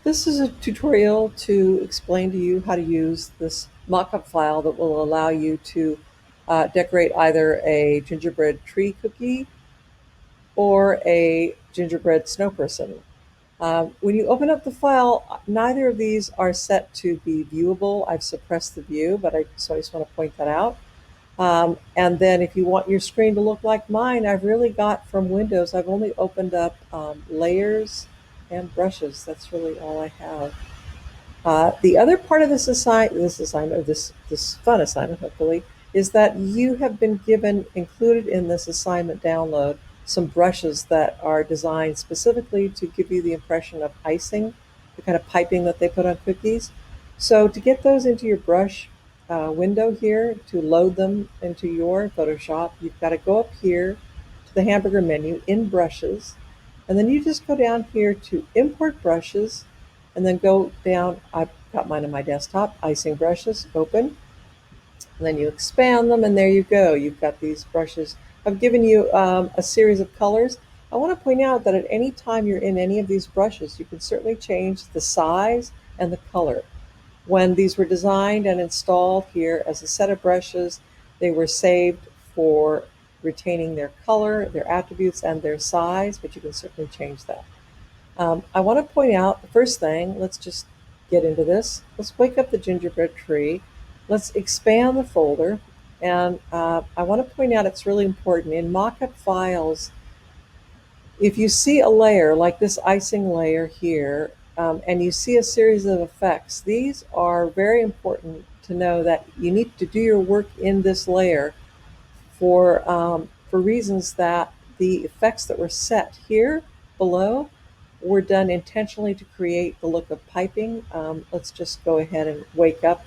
This is a tutorial to explain to you how to use this mockup file that will allow you to decorate either a gingerbread tree cookie or a gingerbread snow person. When you open up the file, neither of these are set to be viewable. I've suppressed the view, so I just want to point that out. And then if you want your screen to look like mine, I've really got from Windows, I've only opened up layers and brushes. That's really all I have. The other part of this fun assignment, hopefully, is that you have been given, included in this assignment download, some brushes that are designed specifically to give you the impression of icing, the kind of piping that they put on cookies. So to get those into your brush window here, to load them into your Photoshop, you've got to go up here to the hamburger menu in brushes, and then you just go down here to import brushes, and then go down. I've got mine on my desktop, icing brushes, open, and then you expand them, and there you go. You've got these brushes. I've given you a series of colors. I want to point out that at any time you're in any of these brushes, you can certainly change the size and the color. When these were designed and installed here as a set of brushes, they were saved for retaining their color, their attributes, and their size, but you can certainly change that. I want to point out the first thing, let's just get into this. Let's wake up the gingerbread tree. Let's expand the folder. And I want to point out it's really important in mockup files. If you see a layer like this icing layer here, and you see a series of effects, these are very important to know that you need to do your work in this layer for reasons that the effects that were set here below were done intentionally to create the look of piping. Let's just go ahead and wake up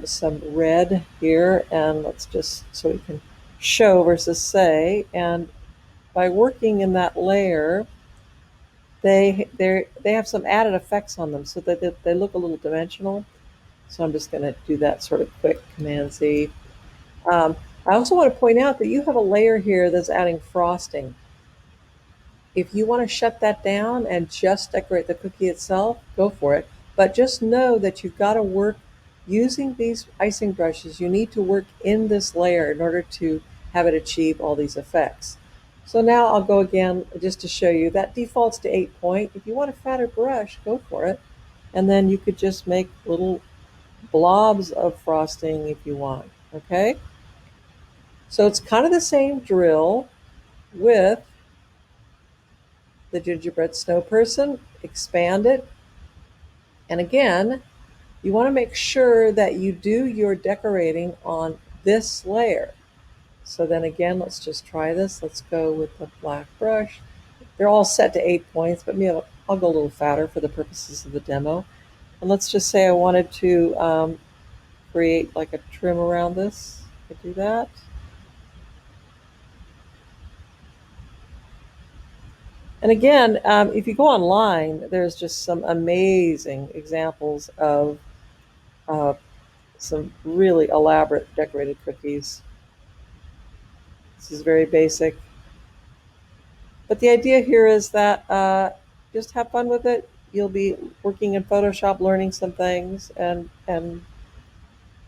some red here, and let's just, so we can show versus say, and by working in that layer, they have some added effects on them so that they look a little dimensional. So I'm just going to do that sort of quick, Command Z. I also want to point out that you have a layer here that's adding frosting. If you want to shut that down and just decorate the cookie itself, go for it. But just know that you've got to work using these icing brushes. You need to work in this layer in order to have it achieve all these effects. So now I'll go again just to show you. That defaults to 8 point. If you want a fatter brush, go for it. And then you could just make little blobs of frosting if you want, okay? So it's kind of the same drill with the gingerbread snow person. Expand it. And again, you want to make sure that you do your decorating on this layer. So then again, let's just try this. Let's go with the black brush. They're all set to 8 points, but maybe I'll go a little fatter for the purposes of the demo. And let's just say I wanted to create like a trim around this. I do that. And again, if you go online, there's just some amazing examples of some really elaborate decorated cookies. This is very basic. But the idea here is that just have fun with it. You'll be working in Photoshop, learning some things, and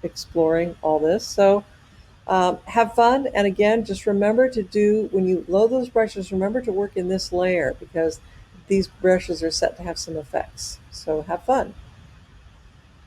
exploring all this. So have fun. And again, just remember to do, when you load those brushes, remember to work in this layer because these brushes are set to have some effects. So have fun.